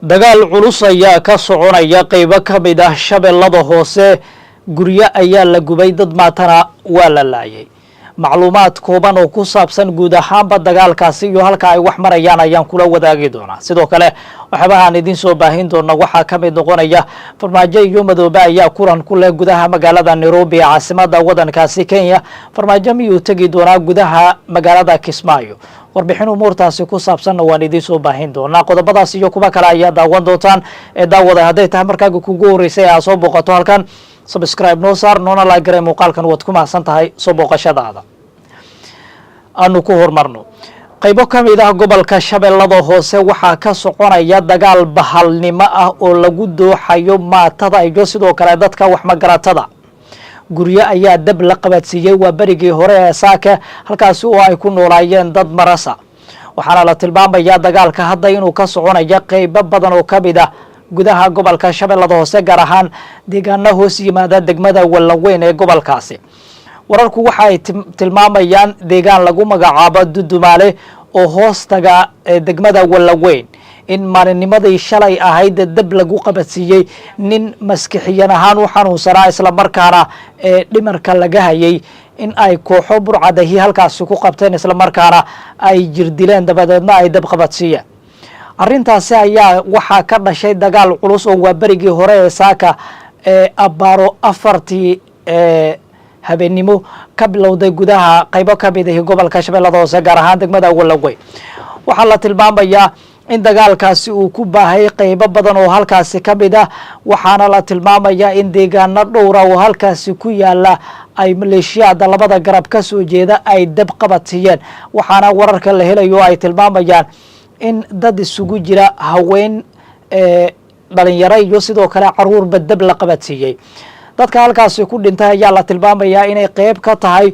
dagaal culus ayaa ka soconaya qaybo ka mid ah shabeellada hoose. guryo ayaa la gubay, dad maatana waa la laayay. macluumaad kooban oo ku saabsan guud ahaanba dagaalkaasi iyo halka ay wax marayaan ayaan kula wadaagi doonaa. sidoo kale waxyaabahaan idin soo baahin doona waxaa ka mid noqonaya farmaajo iyo madoobe ayaa kulan ku leh gudaha magaalada Nairobi ee caasimadda waddankaasi Kenya. farmaajo miyuu tegi doonaa gudaha magaalada Kismaayo? warbixin umuurtaasi ku saabsanna waan idin soo baahin doonaa. qodobadaas iyo kuwa kale ayaa daawan doontaan. daawada hadday tahay markaaga kugu horeysay aad soo booqato halkan subscribe noo saar, noona like garee muuqaalkan waad ku mahadsan tahay soo booqashadaada. aanu ku horumarno qaybo ka mid ah gobolka shabeellada hoose waxaa ka soconaya dagaal bahalnimo ah oo lagu dooxayo maatada iyo sidoo kale dadka wax magaratada. guryo ayaa dab la qabadsiiyey waa berigii hore ee saaka, halkaasi oo ay ku noolaayeen dad marasa. waxaana la tilmaamayaa dagaalka hadda inuu ka soconayo qaybo badan oo ka mid ah gudaha gobolka shabeellada hoose, gaar ahaan deegaano hoos yimaada degmada Wallaweyn ee gobolkaasi. wararku waxa ay tilmaamayaan deegaan lagu magacaabo Dudumaale oo hoos taga degmada Wallaweyn in maalinnimadii shalay ahayd dab lagu qabadsiiyey nin maskixiyan ahaan u xanuunsanaa, isla markaana dhimarka laga hayay in ay kooxo burcadahi halkaasi ku qabteen, isla markaana ay jirdileen dabadeedna ay dab qabadsiiyeen. arrintaasi ayaa waxaa ka dhashay dagaal culus oo waa berigii hore ee saaka abbaaro 4 habeenimo ka bilowday gudaha qaybo ka mid ah gobolka shabeellada hoose, gaar ahaan degmada Wallaweyn. waxaa la tilmaamayaa in dagaalkaasi uu ku baahay qaybo badan oo halkaasi ka mid ah, waxaana la tilmaamayaa in deegaano dhowra oo halkaasi ku yaala ay maleeshiyada labada garab ka soo jeeda ay dab qabadsiiyeen. waxaana wararka la helayo ay tilmaamayaan in dad isugu jira haween dhalinyaro iyo sidoo kale caruurba dab la qabadsiiyey. dadka halkaasi ku dhintay ayaa la tilmaamayaa inay qayb ka tahay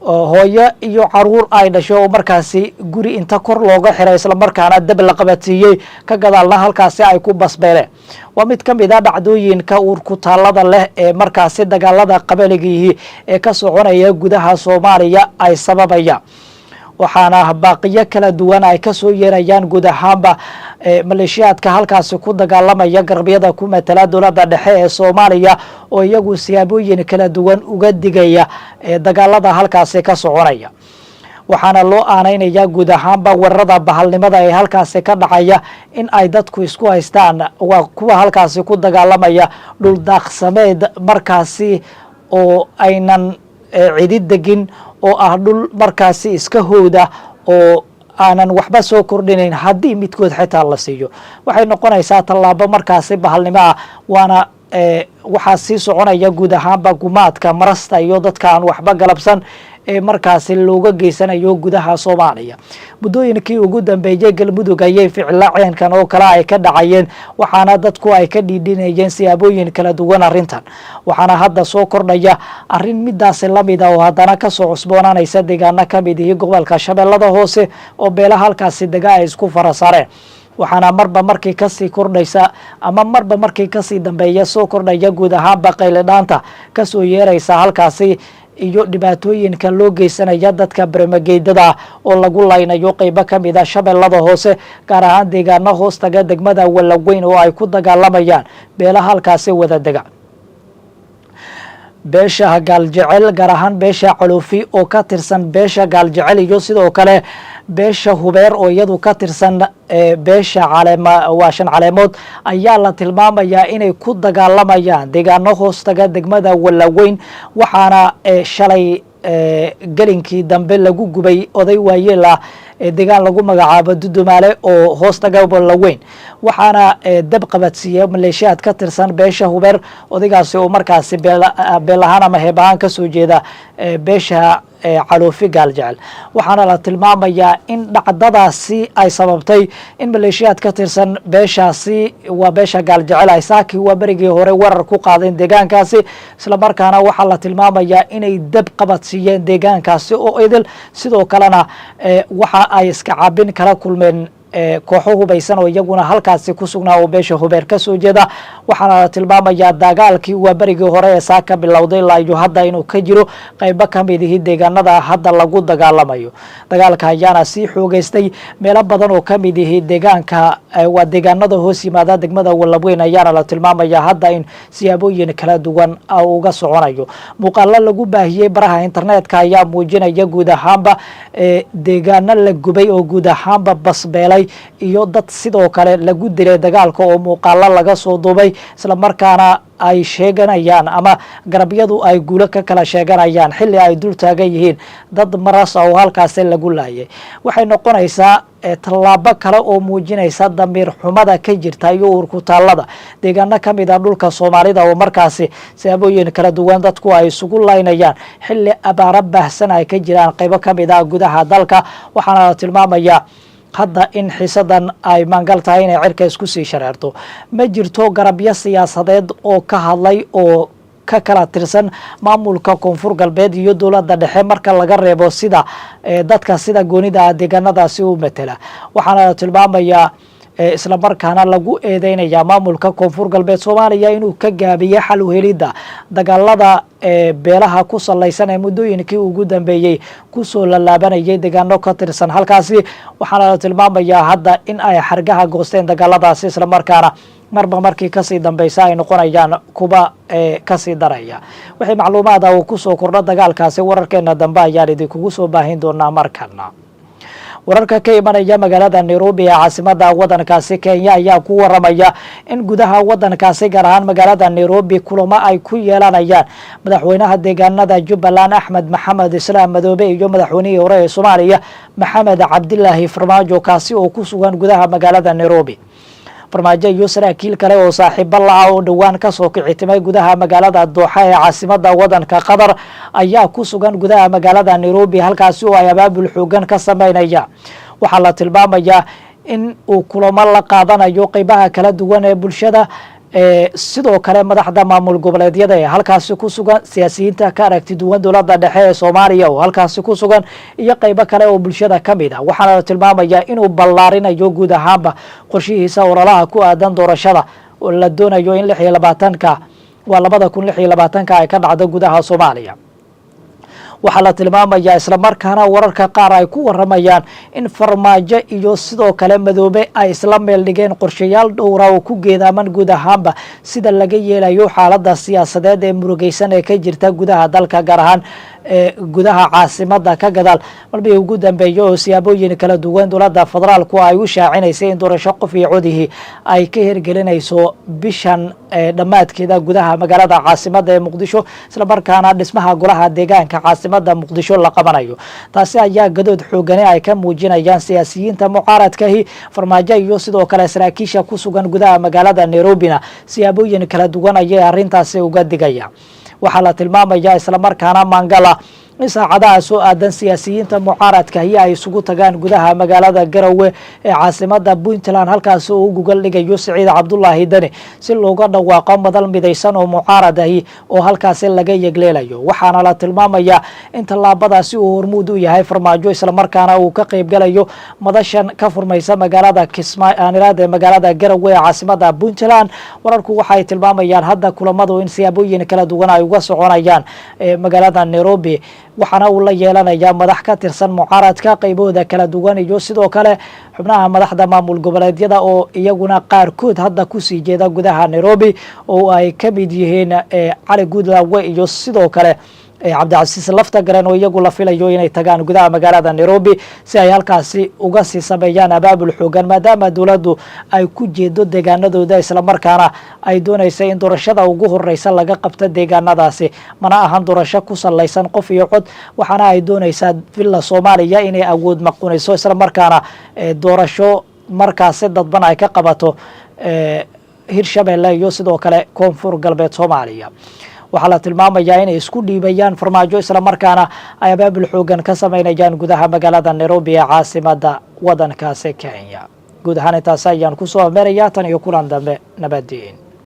hooyo iyo caruur ay dhasho oo markaasi guri inta kor looga xiray isla markaana dab la qabadsiiyey, ka gadaalna halkaasi ay ku basbeeleen. waa mid ka mid ah dhacdooyinka uurku taalada leh ee markaasi dagaalada qabaligii ee ka soconaya gudaha Soomaaliya ay sababayaan. waxaana baaqiyo kala duwan ay ka soo yeerayaan guud ahaanba maleeshiyaadka halkaasi ku dagaalamaya garbiyada ku matala dowladda dhexe ee Soomaaliya oo iyagu siyaabooyin kala duwan uga digaya dagaalada halkaasi ka soconaya. waxaana loo aaneynaya guud ahaanba weerarada bahalnimada ee halkaasi ka dhacaya in ay dadku isku haystaan waa kuwa halkaasi ku dagaalamaya dhul daaqsameed markaasi oo aynan cidi degin, oo ah dhul markaasi iska hooda oo aanan waxba soo kordhinayn haddii midkood xitaa la siiyo. waxay noqonaysaa tallaabo markaasi bahalnimo ah, waana waxaa sii soconaya guud ahaanba gumaadka marasta iyo dadka aan waxba galabsan ee markaasi looga geysanayo gudaha Soomaaliya. muddooyinkii ugu dambeeyay galmudug ayay ficilo ceenkan oo kale ay ka dhacayeen, waxaana dadku ay ka dhiidhinayeen siyaabooyin kala duwan arrintan. waxaana hadda soo kordhaya arrin midaasi la mid ah oo haddana ka soo cusboonaanaysa deegaano ka mid ah gobolka shabeellada hoose oo beelaha halkaasi dega ay isku farasareen. waxaana marba markii kasii kordhaysa ama marba markii kasii dambeeya soo kordhaya guud ahaanba qayladhaanta ka soo yeeraysa halkaasi iyo dhibaatooyinka loo geysanaya dadka barmageydada oo lagu laynayo qaybo ka mid ah shabeellada hoose, gaar ahaan deegaano hoos taga degmada Wallaweyn oo ay ku dagaalamayaan beelaha halkaasi wada dega. beesha Gaaljecel, gaar ahaan beesha Culufi oo ka tirsan beesha Gaaljecel iyo sidoo kale beesha Hubeer oo iyadu ka tirsan beesha Waashan Caleemood ayaa la tilmaamayaa inay ku dagaalamayaan deegaano hoos taga degmada Wallaweyn. waxaana shalay galinkii dambe lagu gubay oday waayeel ah deegaan lagu magacaabo Dudumaale oo hoos taga Wallaweyn. waxaana dab qabadsiiyey maleeshiyaad ka tirsan beesha Hubeer, odaygaasi oo markaasi beelahaan ama heebahaan ka soo jeeda beesha Culufi Gaaljecel. waxaana la tilmaamayaa in dhacdadaasi ay sababtay in maleeshiyaad ka tirsan beeshaasi waa beesha Gaaljecel ay saaki waa berigii hore weerar ku qaadeen deegaankaasi, isla markaana waxaa la tilmaamayaa inay dab qabadsiiyeen deegaankaasi oo idil. sidoo kalena waxa ay iska cabin kala kulmeen kooxo hubaysan oo iyaguna halkaasi ku sugnaa oo beesha hubeer ka soo jeeda waxaana la tilmaamayaa dagaalkii waa berigii hore ee saaka bilowday ilaa iyo hadda inuu ka jiro qaybo ka mid ihi deegaanada hadda lagu dagaalamayo dagaalka ayaana sii xoogeystay meelo badan oo ka mid ihi deegaanka waa deegaanada hoos yimaada degmada Walabweyn ayaana la tilmaamayaa hadda in siyaabooyin kala duwan uga soconayo muuqaalo lagu baahiyay baraha internetka ayaa muujinaya guud ahaanba deegaano la gubay oo guud ahaanba basbeelay iyo dad sidoo kale lagu dilay dagaalka oo muuqaalo laga soo duubay isla markaana ay sheeganayaan ama garabyadu ay guulo ka kala sheeganayaan xilli ay dul taagan yihiin dad maras oo halkaas lagu laayay waxay noqonaysaa tallaabo kale oo muujinaysa damiir xumada ka jirta iyo urku taalada deegaano ka mid ah dhulka Soomaalida oo markaasi sababooyin kala duwan dadku ay isugu laynayaan xilli abaara baahsan ay ka jiraan qaybo ka mid ah gudaha dalka waxaana la tilmaamayaa hadda in xiisadan ay mangal tahay inay cirka isku sii shareerto ma jirto garabyo siyaasadeed oo ka hadlay oo ka kala tirsan maamulka koonfur galbeed iyo dowladda dhexe marka laga reebo sida dadka sida goonida deegaanadaasi u matala waxaana la tilmaamayaa isla markaana lagu eedeynaya maamulka koonfur galbeed Soomaaliya inuu ka gaabiyo xal u helida dagaalada beelaha ku salaysan ee muddooyinkii ugu dambeeyay ku soo laalaabanayay deegaano ka tirsan halkaasi waxaana la tilmaamayaa hadda in ay xargaha goosteen dagaaladaasi isla markaana marba markii kasii dambaysa ay noqonayaan kuba kasii daraya wixii macluumaad ah oo ku soo kordha dagaalkaasi wararkeena dambe ayaan idinkugu soo baahin doonaa markana wararka ka imanaya magaalada Nairobi ee caasimada wadankaasi Kenya ayaa ku waramaya in gudaha wadankaasi gaar ahaan magaalada Nairobi kulamo ay ku yeelanayaan madaxweynaha deegaanada Jubbaland Axmed Maxamed Islaam Madoobe iyo madaxweynihii hore ee Soomaaliya Maxamed Cabdilaahi Farmaajo kaasi oo ku sugan gudaha magaalada Nairobi farmaajo iyo saraakiil kale oo saaxiibo la oo dhawaan ka soo kicitimay gudaha magaalada Dooxa ee caasimada wadanka Qatar ayaa ku sugan gudaha magaalada Nairobi halkaasi oo ay abaabul xoogan ka sameynaya waxaa la tilmaamayaa in uu kulamo la qaadanayo qaybaha kala duwan ee bulshada sidoo kale madaxda maamul goboleedyada ee halkaasi ku sugan siyaasiyiinta ka aragti duwan dowladda dhexe ee Soomaaliya oo halkaasi ku sugan iyo qaybo kale oo bulshada kamid ah waxaana la tilmaamayaa inuu ballaarinayo guud ahaanba qorshihiisa ololaha ku aadan doorashada oo la doonayo in 2026 ay ka dhacdo gudaha Soomaaliya waxaa la tilmaamayaa isla markaana wararka qaar ay ku waramayaan in Farmaajo iyo sidoo kale Madoobe ay isla meel dhigeen qorshayaal dhowr ah oo ku geedaaman guud ahaanba sida laga yeelayo xaaladda siyaasadeed ee murugaysan ee ka jirta gudaha dalka gaar ahaan gudaha caasimada ka gadaal marbii ugu dambeeyay oo siyaabooyin kala duwan dowladda federaalku ay u shaacinaysay in doorasho qof iyo codihii ay ka hirgelinayso bishan dhamaadkeeda gudaha magaalada caasimada ee Muqdisho isla markaana dhismaha golaha deegaanka caasimada Muqdisho la qabanayo taasi ayaa gadood xoogan ay ka muujinayaan siyaasiyiinta mucaaradkahi Farmaajo iyo sidoo kale saraakiisha ku sugan gudaha magaalada Nairobi siyaabooyin kala duwan ayay arintaasi uga digayaan waxaa la tilmaamayaa isla markaana mangala in saacadaha soo aadan siyaasiyiinta mucaaradka ay isugu tagaan gudaha magaalada Garowe ee caasimada Puntland halkaas oo uu gogol dhigayo Saciid Cabdullaahi Dani si looga dhawaaqo madal midaysan oo mucaarad ah oo halkaas laga yegleelayo waxaana la tilmaamayaa in tallaabadaasi uu hormuud u yahay Farmaajo isla markaana uu ka qayb galayo madashan ka furmaysa magaalada Kismaayo ee magaalada Garowe ee caasimada Puntland wararku waxay tilmaamayaan hadda kulamadu in siyaabooyin kala duwan ay uga soconayaan magaalada Nairobi waxaana uu la yeelanayaa madax ka tirsan mucaaradka qaybooda kala duwan iyo sidoo kale xubnaha madaxda maamul goboleedyada oo iyaguna qaarkood hadda ku sii jeeda gudaha Nairobi oo ay ka mid yihiin Cali Goodlawe iyo sidoo kale Cabdicasiis lafta garan oo iyagu la filayo inay tagaan gudaha magaalada Nairobi si ay halkaasi uga sii sameeyaan abaabul xoogan maadaama dawladdu ay ku jeedo deegaanadooda isla markaana ay doonayso in doorashada ugu horeysa laga qabto deegaanadaasi mana ahan doorasho ku salaysan qof iyo cod waxaana ay doonaysaa villa Soomaaliya inay awood maqunayso isla markaana doorasho markaas dadban ay ka qabato Hirshabeelle iyo sidoo kale Koonfur Galbeed Soomaaliya waxaa la tilmaamayaa inay isku dhiibayaan Farmaajo isla markaana ay abaabul xoogan ka sameynayaan gudaha magaalada Nairobi ee caasimada wadankaasi Kenya guud ahaan intaas ayaan ku soo ameeraya tan iyo kulan dambe nabadgelyo